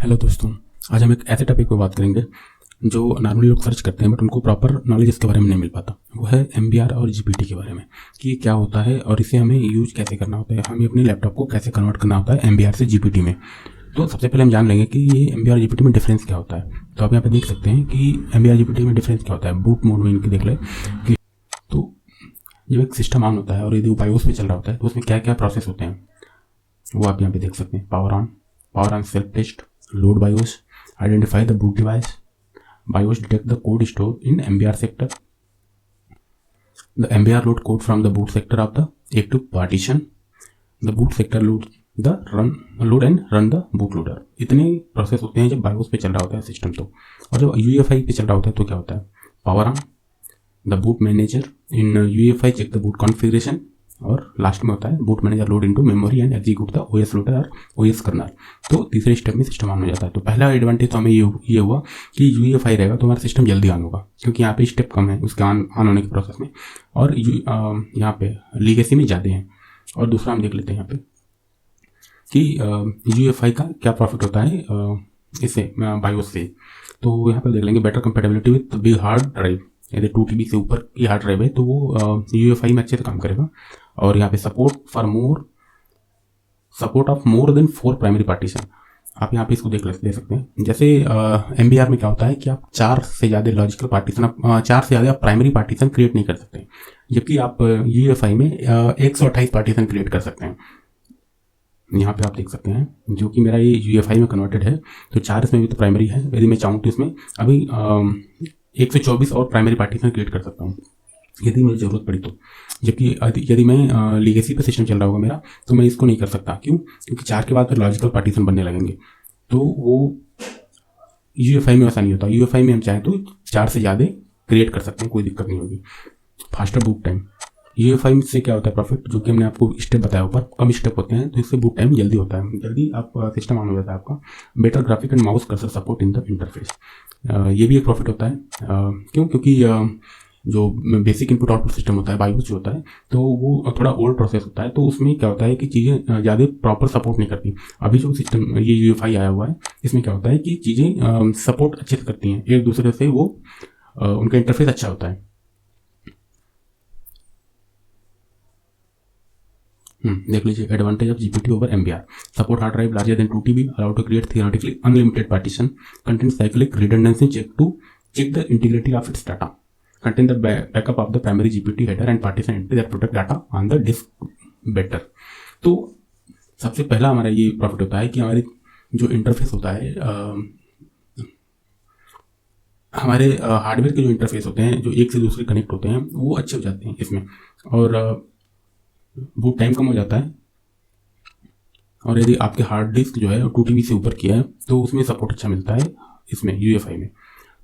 Hello दोस्तों, आज हम एक ऐसे टॉपिक पर बात करेंगे जो नॉर्मली लोग सर्च करते हैं बट उनको प्रॉपर नॉलेज इसके बारे में नहीं मिल पाता। वो है एमबीआर और जीपीटी के बारे में कि ये क्या होता है और इसे हमें यूज कैसे करना होता है, हमें अपने लैपटॉप को कैसे कन्वर्ट करना होता है एमबीआर से जीपीटी में। तो सबसे पहले हम जान लेंगे कि ये एमबीआर जीपीटी में डिफरेंस क्या होता है। तो आप यहाँ पे देख सकते हैं कि एमबीआर जीपीटी में डिफरेंस क्या होता है। बूट मोड में इनकी देख ले कि तो जब एक सिस्टम ऑन होता है और यदि वो बायोस पे चल रहा होता है तो उसमें क्या क्या प्रोसेस होते हैं वो आप यहाँ पे देख सकते हैं। Power on self test, load BIOS, identify the boot device, BIOS detect the code stored in MBR sector, the MBR load code from the boot sector of the active partition, the boot sector load and run the bootloader। इतने process होते हैं जब BIOS पे चल रहा होता है system. तो और जब UEFI पे चल रहा होता है तो क्या होता है, power on, the boot manager in UEFI check the boot configuration, और लास्ट में होता है boot manager load into memory and execute the OS loader और ओएस कर्नल। तो तीसरे स्टेप में सिस्टम ऑन हो जाता है। तो पहला एडवांटेज तो हमें ये हुआ कि यूएफआई रहेगा तो हमारा सिस्टम जल्दी ऑन होगा क्योंकि यहाँ पे स्टेप कम है उसके ऑन होने के प्रोसेस में, और यहाँ पे लीगेसी में ज़्यादा है। और दूसरा हम देख लेते हैं यहाँ पे कि यूएफआई का क्या प्रॉफिट होता है इससे बायोस से। तो यहाँ पर देख लेंगे better compatibility with big hard drive. यदि 2 TB से ऊपर की हार्ड ड्राइव है तो वो यूएफआई में अच्छे से काम करेगा। और यहाँ पे support of more than 4 primary partition. आप यहाँ पे इसको दे सकते हैं। जैसे एमबीआर में क्या होता है कि आप 4 से ज़्यादा लॉजिकल पार्टीशन, 4 से ज़्यादा प्राइमरी पार्टीशन क्रिएट नहीं कर सकते, जबकि आप यूएफआई में 128 पार्टीशन क्रिएट कर सकते हैं। यहाँ पे आप देख सकते हैं जो कि मेरा ये यूएफआई में कन्वर्टेड है। तो 4 इसमें भी तो प्राइमरी है, यदि मैं चाहूँ तो इसमें अभी 124 और प्राइमरी पार्टीशन क्रिएट कर सकता हूँ यदि मुझे ज़रूरत पड़ी तो। जबकि यदि मैं लीगेसी पे सिस्टम चल रहा होगा मेरा तो मैं इसको नहीं कर सकता। क्यों? क्योंकि 4 के बाद फिर लॉजिकल पार्टीशन बनने लगेंगे। तो वो यूएफआई में ऐसा नहीं होता। यूएफआई में हम चाहें तो 4 से ज़्यादा क्रिएट कर सकते हैं, कोई दिक्कत नहीं होगी। फास्टर बूट टाइम, यूएफआई से क्या होता है प्रॉफिट, जो कि हमने आपको स्टेप बताया ऊपर, कम स्टेप होते हैं तो इससे बूट टाइम जल्दी होता है, जल्दी आप सिस्टम ऑन हो जाता है आपका। Better graphic and mouse cursor support in the interface, ये भी एक प्रॉफिट होता है। क्यों? क्योंकि जो बेसिक इनपुट आउटपुट सिस्टम होता है बायोस जो होता है तो वो थोड़ा ओल्ड प्रोसेस होता है। तो उसमें क्या होता है कि चीज़ें ज़्यादा प्रॉपर सपोर्ट नहीं करती। अभी जो सिस्टम ये यूएफआई आया हुआ है इसमें क्या होता है कि चीज़ें सपोर्ट अच्छे से करती हैं एक दूसरे से, वो उनका इंटरफेस अच्छा होता है। देख लीजिए advantage of GPT over MBR. Support hard drive larger than 2 TB, allow to create theoretically unlimited partition, contain cyclic redundancy check the integrity of its data, contain the backup of the primary GPT header and partition entry that protect data on the disk better। तो सबसे पहला हमारा ये profit होता है कि हमारे जो इंटरफेस होता है, हमारे हार्डवेयर के जो इंटरफेस होते हैं जो एक से दूसरे कनेक्ट होते हैं वो अच्छे हो जाते हैं इसमें, और बूट टाइम कम हो जाता है। और यदि आपके हार्ड डिस्क जो है 2 TB से ऊपर किया है तो उसमें सपोर्ट अच्छा मिलता है इसमें यूएफआई में।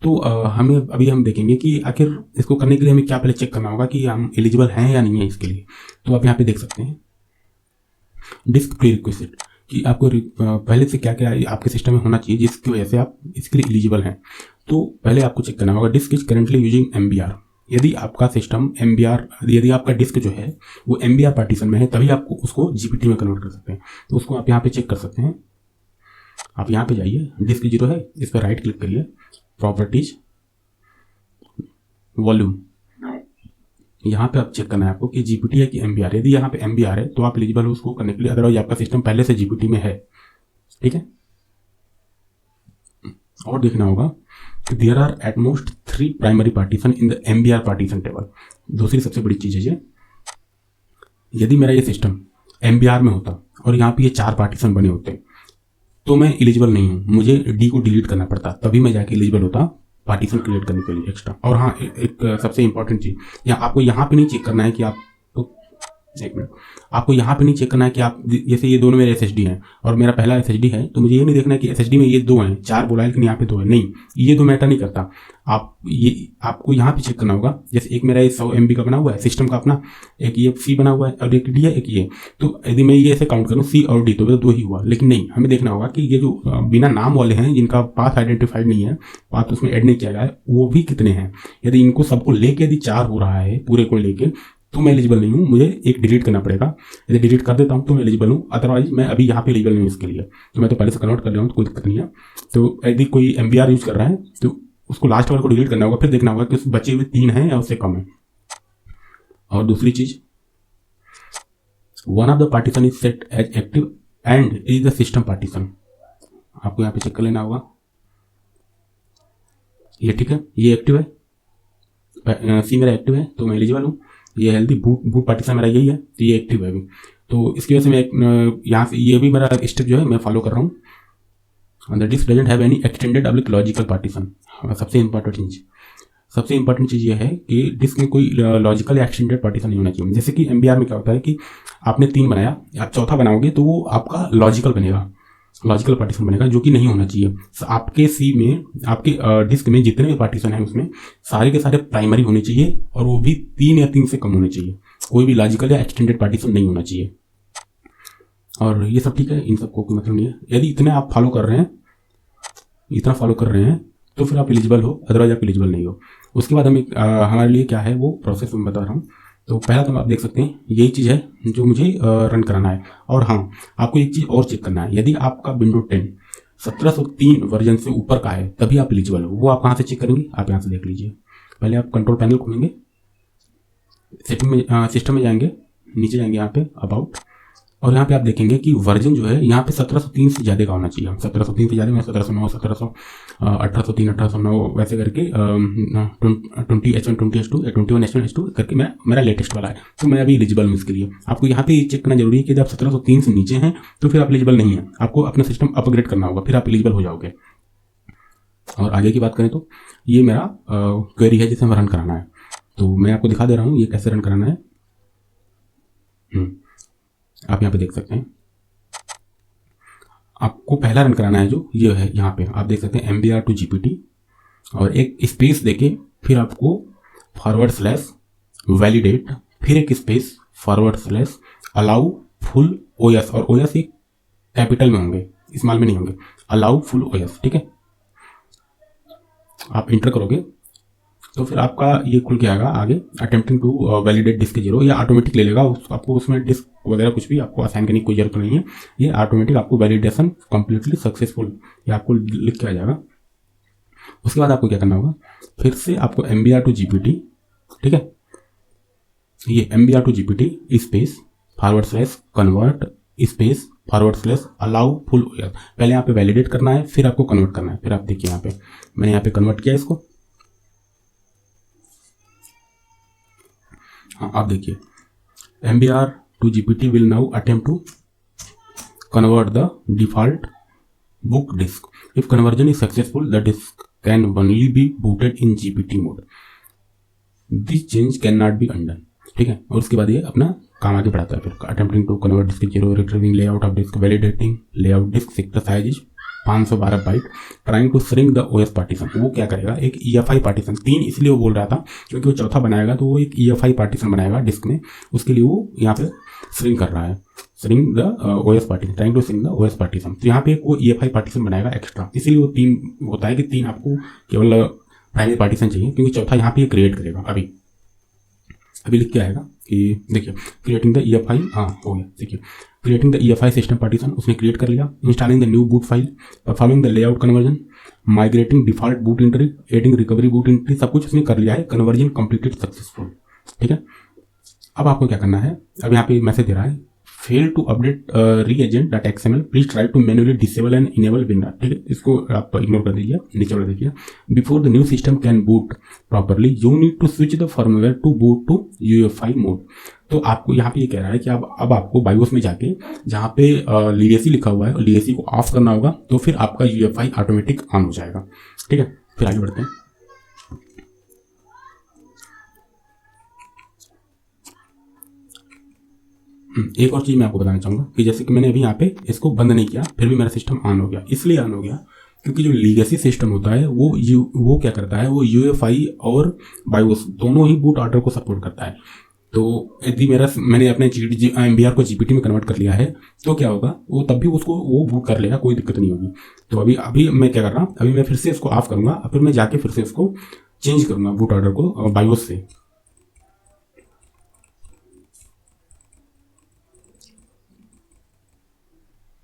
तो हमें अभी हम देखेंगे कि आखिर इसको करने के लिए हमें क्या पहले चेक करना होगा कि हम एलिजिबल हैं या नहीं है इसके लिए। तो आप यहाँ पे देख सकते हैं डिस्क प्री रिक्विजिट कि आपको पहले से क्या क्या आपके सिस्टम में होना चाहिए जिसकी वजह से आप इसके लिए एलिजिबल हैं। तो पहले आपको चेक करना होगा disk is currently using MBR. यदि आपका सिस्टम एमबीआर, यदि आपका डिस्क जो है वो एमबीआर पार्टीशन में है तभी आप उसको जीपीटी में कन्वर्ट कर सकते हैं। तो उसको आप यहाँ पे चेक कर सकते हैं। आप यहाँ पे जाइए, डिस्क 0 है, इस पर राइट क्लिक करिए, प्रॉपर्टीज, वॉल्यूम, यहाँ पे आप चेक करना है आपको कि जीपीटी है कि एमबीआर। यदि यहाँ पे एमबीआर है तो आप एलिजिबल हो उसको करने के लिए, अदरवाइज आपका सिस्टम पहले से जीपीटी में है। ठीक है। और देखना होगा कि there are at most 3 primary partition in the MBR partition table. दूसरी सबसे बड़ी चीज़ है ये, यदि मेरा ये सिस्टम एमबीआर में होता और यहाँ पे ये 4 पार्टीशन बने होते तो मैं एलिजिबल नहीं हूँ, मुझे डी को डिलीट करना पड़ता तभी मैं जाके एलिजिबल होता पार्टीशन क्रिएट करने के लिए एक्स्ट्रा। और हाँ, एक सबसे इंपॉर्टेंट चीज़, आपको यहाँ पे नहीं चेक करना है कि आप, एक मिनट, आपको यहाँ पे नहीं चेक करना है कि आप, जैसे ये दोनों मेरे एसएसडी हैं और मेरा पहला एसएसडी है तो मुझे ये नहीं देखना है कि एसएसडी में ये 2 हैं, 4 बोला है लेकिन यहाँ पे 2 है, नहीं, ये 2 मैटर नहीं करता। आपको यहाँ पे चेक करना होगा। जैसे एक मेरा ये 100 MB का बना हुआ है सिस्टम का अपना, एक ये सी बना हुआ है और एक डी है, एक ये। तो यदि मैं ये ऐसे काउंट करूँ सी और डी तो 2 ही हुआ, लेकिन नहीं, हमें देखना होगा कि ये जो बिना नाम वाले हैं जिनका पाथ आइडेंटिफाइड नहीं है, पाथ उसमें ऐड नहीं किया गया है, वो भी कितने हैं। यदि इनको सबको लेके यदि 4 हो रहा है पूरे को लेके तो मैं एलिजिबल नहीं हूँ, मुझे एक डिलीट करना पड़ेगा। यदि डिलीट कर देता हूँ तो मैं एलिजिबल हूँ, अदरवाइज मैं अभी यहाँ पे एलिजिबल नहीं हूँ इसके लिए। तो मैं तो पहले से कन्वर्ट कर लिया हूँ, तो कोई दिक्कत नहीं है। तो यदि कोई MBR यूज कर रहा है तो उसको लास्ट वाले को डिलीट करना होगा, फिर देखना होगा कि उस बचे हुए 3 हैं या उससे कम है। और दूसरी चीज, one of the partition is set as active and is the system partition. आपको यहाँ पे चेक कर लेना होगा, ये ठीक है, ये एक्टिव है, सी मेरा एक्टिव है तो मैं एलिजिबल हूँ। ये हेल्दी बूट पार्टीशन मेरा यही है, तो ये एक्टिव है अभी। तो इसकी वजह से मैं यहाँ से ये भी मेरा स्टेप जो है मैं फॉलो कर रहा हूँ। The disk doesn't have any extended oblique logical partition. सबसे इंपॉर्टेंट चीज़ ये है कि डिस्क में कोई लॉजिकल या एक्सटेंडेड पार्टीशन नहीं होना चाहिए। जैसे कि MBR में क्या होता है कि आपने 3 बनाया, आप चौथा बनाओगे तो वो आपका लॉजिकल पार्टीशन बनेगा, जो कि नहीं होना चाहिए। आपके सी में, आपके डिस्क में जितने भी पार्टीशन है उसमें सारे के सारे प्राइमरी होने चाहिए, और वो भी 3 या 3 से कम होने चाहिए। कोई भी लॉजिकल या एक्सटेंडेड पार्टीशन नहीं होना चाहिए। और ये सब ठीक है, इन सबको कोई मतलब नहीं है। यदि इतना फॉलो कर रहे हैं तो फिर आप एलिजिबल हो, अदरवाइज आप एलिजिबल नहीं हो। उसके बाद हमारे लिए क्या है वो प्रोसेस मैं बता रहा हूँ। तो पहला तो आप देख सकते हैं यही चीज़ है जो मुझे रन कराना है। और हाँ, आपको एक चीज़ और चेक करना है, यदि आपका विंडो 10 1703 वर्जन से ऊपर का है तभी आप एलिजिबल हो। वो आप कहाँ से चेक करेंगे, आप यहाँ से देख लीजिए। पहले आप कंट्रोल पैनल खोलेंगे, सेटिंग में, सिस्टम में जाएंगे, नीचे जाएंगे यहाँ पे अबाउट, और यहाँ पे आप देखेंगे कि वर्जन जो है यहाँ पे 1703 से ज़्यादा का होना चाहिए। 1703 से ज़्यादा में 1709, 1803, 1809 वैसे करके 20H1, 20H2 या 21H1H2 करके मेरा लेटेस्ट वाला है। तो मैं अभी एलिजिबल हूँ इसके लिए। आपको यहाँ पे चेक करना जरूरी है कि जब 1703 से नीचे हैं तो फिर आप एलिजिबल नहीं है, आपको अपना सिस्टम अपग्रेड करना होगा, फिर आप एलिजिबल हो जाओगे। और आगे की बात करें तो ये मेरा क्वेरी है जिसे हमें रन कराना है। तो मैं आपको दिखा दे रहा हूँ ये कैसे रन कराना है। आप यहाँ पे देख सकते हैं, आपको पहला रन कराना है जो ये है, यहाँ पे आप देख सकते हैं MBR to GPT, और एक स्पेस देके फिर आपको /validate, फिर एक स्पेस /allow full OS, और OS एक कैपिटल में होंगे, स्मॉल में नहीं होंगे, allow full OS। ठीक है, आप इंटर करोगे तो फिर आपका ये खुल के आएगा आगे, अटेम्प्टिंग टू वैलिडेट डिस्क 0, या ऑटोमेटिक ले लेगा। आपको उसमें डिस्क वगैरह कुछ भी आपको असाइन करने की कोई जरूरत नहीं है, ये ऑटोमेटिक आपको वैलिडेशन कंप्लीटली सक्सेसफुल ये आपको लिख के आ जाएगा। उसके बाद आपको क्या करना होगा, फिर से आपको MBR to GPT, ठीक है, ये MBR to GPT space /convert space /allow full OS। पहले यहाँ पे वैलिडेट करना है, फिर आपको कन्वर्ट करना है। फिर आप देखिए यहाँ पे मैंने यहाँ पे कन्वर्ट किया इसको। हाँ, आप देखिए MBR to GPT will now attempt to convert the default book disk. If conversion is successful, the disk can only be booted in GPT mode. This change cannot be undone. ठीक है, और उसके बाद ये अपना काम आगे बढ़ाता है। फिर attempting to convert disk 0, retrieving layout of disk, validating layout disk sector size is 512 byte, trying to shrink the OS partition. वो क्या करेगा, एक EFI पार्टीशन, 3 इसलिए वो बोल रहा था क्योंकि वो चौथा बनाएगा तो वो एक EFI पार्टीशन बनाएगा डिस्क में, उसके लिए वो यहाँ पे श्रिंक कर रहा है, shrink the OS partition, trying to shrink the OS partition. तो यहाँ पे वो EFI पार्टीशन बनाएगा एक्स्ट्रा, इसीलिए वो 3 होता है कि 3 आपको केवल प्राइमरी पार्टीशन चाहिए, क्योंकि चौथा यहाँ पे क्रिएट करेगा। अभी लिख के आएगा कि देखिए क्रिएटिंग द EFI, हाँ हो गया, देखिए creating the EFI system partition उसने क्रिएट कर लिया, installing the new boot file, performing the layout conversion, migrating default boot entry, adding recovery boot entry, सब कुछ उसने कर लिया है, कन्वर्जन कंप्लीटेड सक्सेसफुल। ठीक है, अब आपको क्या करना है, अब यहाँ पे मैसेज दे रहा है fail to update reagent.xml, please try to manually disable and enable window. ठीक है, इसको आप इग्नोर कर दीजिए, नीचे वाला देखिए, before the new system can boot properly you need to switch the firmware to boot to UEFI mode. तो आपको यहाँ पे ये कह रहा है कि अब आपको बायोस में जाके जहाँ पे लीगेसी लिखा हुआ है लीगेसी को ऑफ करना होगा, तो फिर आपका UEFI ऑटोमेटिक ऑन हो जाएगा। ठीक है, फिर आगे बढ़ते हैं। एक और चीज़ मैं आपको बताना चाहूँगा कि जैसे कि मैंने अभी यहाँ पे इसको बंद नहीं किया, फिर भी मेरा सिस्टम ऑन हो गया। इसलिए ऑन हो गया क्योंकि जो लीगेसी सिस्टम होता है वो क्या करता है, वो UEFI और बायोस दोनों ही बूट ऑर्डर को सपोर्ट करता है। तो यदि मैंने अपने MBR को GPT में कन्वर्ट कर लिया है तो क्या होगा, वो तब भी वो बूट कर लेगा, कोई दिक्कत नहीं होगी। तो अभी मैं क्या कर रहा हूँ, अभी मैं फिर से इसको ऑफ करूँगा, फिर मैं जाके फिर से इसको चेंज करूँगा बूट ऑर्डर को बायोस से।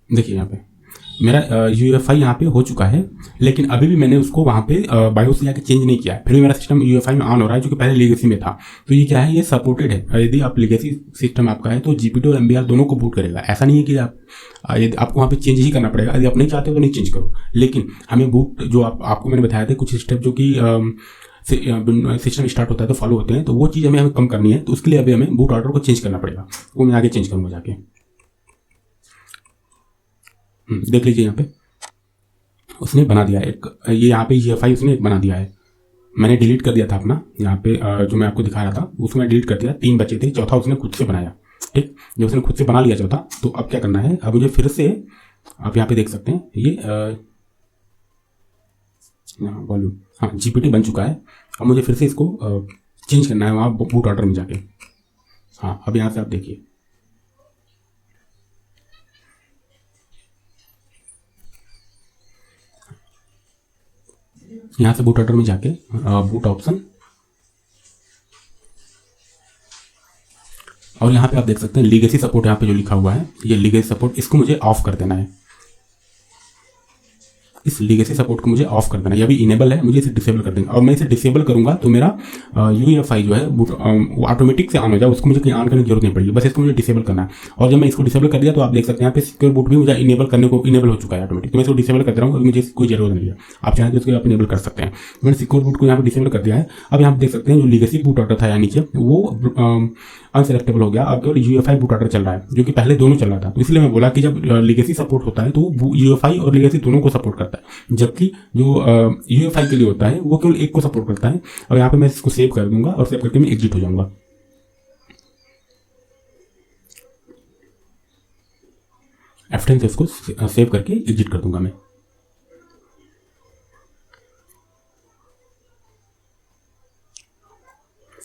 देखिए यहाँ पे मेरा UEFI यहाँ पे हो चुका है, लेकिन अभी भी मैंने उसको वहाँ पे बायोस से जाके चेंज नहीं किया है, फिर भी मेरा सिस्टम UEFI में ऑन हो रहा है, जो कि पहले लीगेसी में था। तो ये क्या है, ये सपोर्टेड है। यदि आप लीगेसी सिस्टम आपका है तो जीपीटी और MBR दोनों को बूट करेगा। ऐसा नहीं है कि आप यदि आपको वहाँ पे चेंज ही करना पड़ेगा, यदि आप नहीं चाहते हो तो नहीं चेंज करो। लेकिन हमें बूट जो आपको मैंने बताया था कुछ स्टेप जो कि सिस्टम स्टार्ट होता है तो फॉलो होते हैं, तो वो चीज़ हमें कम करनी है। तो उसके लिए अभी हमें बूट ऑर्डर को चेंज करना पड़ेगा, वो मैं आगे चेंज करूँगा जाके। देख लीजिए यहाँ पे उसने बना दिया है एक, ये यहाँ पे UEFI उसने एक बना दिया है। मैंने डिलीट कर दिया था अपना, यहाँ पे जो मैं आपको दिखा रहा था उसको मैं डिलीट कर दिया। 3 बचे थे, चौथा उसने खुद से बनाया। ठीक, जब उसने खुद से बना लिया चौथा, तो अब क्या करना है, अब मुझे फिर से, आप यहाँ पे देख सकते हैं ये वॉल्यूम, हाँ जीपीटी बन चुका है। अब मुझे फिर से इसको चेंज करना है वहाँ बूट ऑर्डर में जाके। हाँ, अब यहाँ से आप देखिए, यहाँ से बूट ऑर्डर में जाके बूट ऑप्शन, और यहाँ पे आप देख सकते हैं लीगेसी सपोर्ट, यहाँ पे जो लिखा हुआ है ये लीगेसी सपोर्ट, इसको मुझे ऑफ कर देना है। इस लीगेसी सपोर्ट को मुझे ऑफ कर देना है। ये अभी इनेबल है, मुझे इसे डिसेबल कर देंगे। और मैं इसे डिसेबल करूंगा तो मेरा UEFI जो है वो ऑटोमेटिक से ऑन हो जाए, उसको मुझे कहीं ऑन करने की जरूरत नहीं पड़ेगी, बस इसको मुझे डिसेबल करना है। और जब मैं इसको डिसेबल कर दिया तो आप देख सकते हैं यहाँ पे सिक्योर बूट भी मुझे इनेबल करने को इनेबल हो चुका है ऑटोमेटिक। तो मैं इसको डिसेबल कर दे रहा हूँ, अभी मुझे कोई जरूरत नहीं है। आप चाहें तो इसको आप इनेबल कर सकते हैं। मैंने सिक्योर बूट को यहाँ पे डिसेबल कर दिया है। अब यहाँ पे देख सकते हैं जो लीगेसी बूट ऑर्डर था यहाँ नीचे वो अनसेलेक्टेबल हो गया। अब केवल UEFI बूट ऑर्डर चल रहा है, जो कि पहले दोनों चल रहा था। तो इसलिए मैं बोला कि जब लीगेसी सपोर्ट होता है तो UEFI और लीगेसी दोनों को सपोर्ट करता है, जबकि जो UEFI के लिए होता है वो केवल एक को सपोर्ट करता है। और यहाँ पे मैं इसको सेव कर दूंगा और सेव करके मैं एग्जिट हो जाऊंगा। F10 से इसको सेव करके एग्जिट कर दूंगा मैं।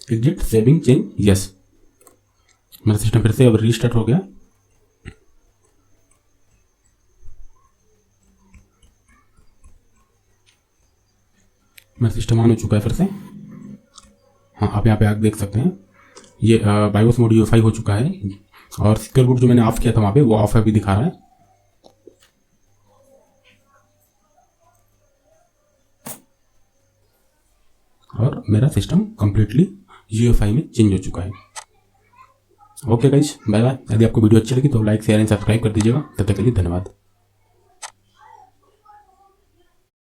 Exit, saving, change, yes. मेरा सिस्टम फिर से अब रीस्टार्ट हो गया। मेरा सिस्टम ऑन हो चुका है फिर से। हाँ, आप यहाँ पे आप देख सकते हैं ये बायोस मोड UEFI हो चुका है, और सिक्योर बूट जो मैंने ऑफ किया था वहाँ पे वो ऑफ अभी दिखा रहा है। और मेरा सिस्टम कंप्लीटली UEFI में चेंज हो चुका है। Okay guys, bye bye. यदि आपको वीडियो अच्छी लगी तो लाइक, शेयर एंड सब्सक्राइब कर दीजिएगा। तब तक के लिए धन्यवाद।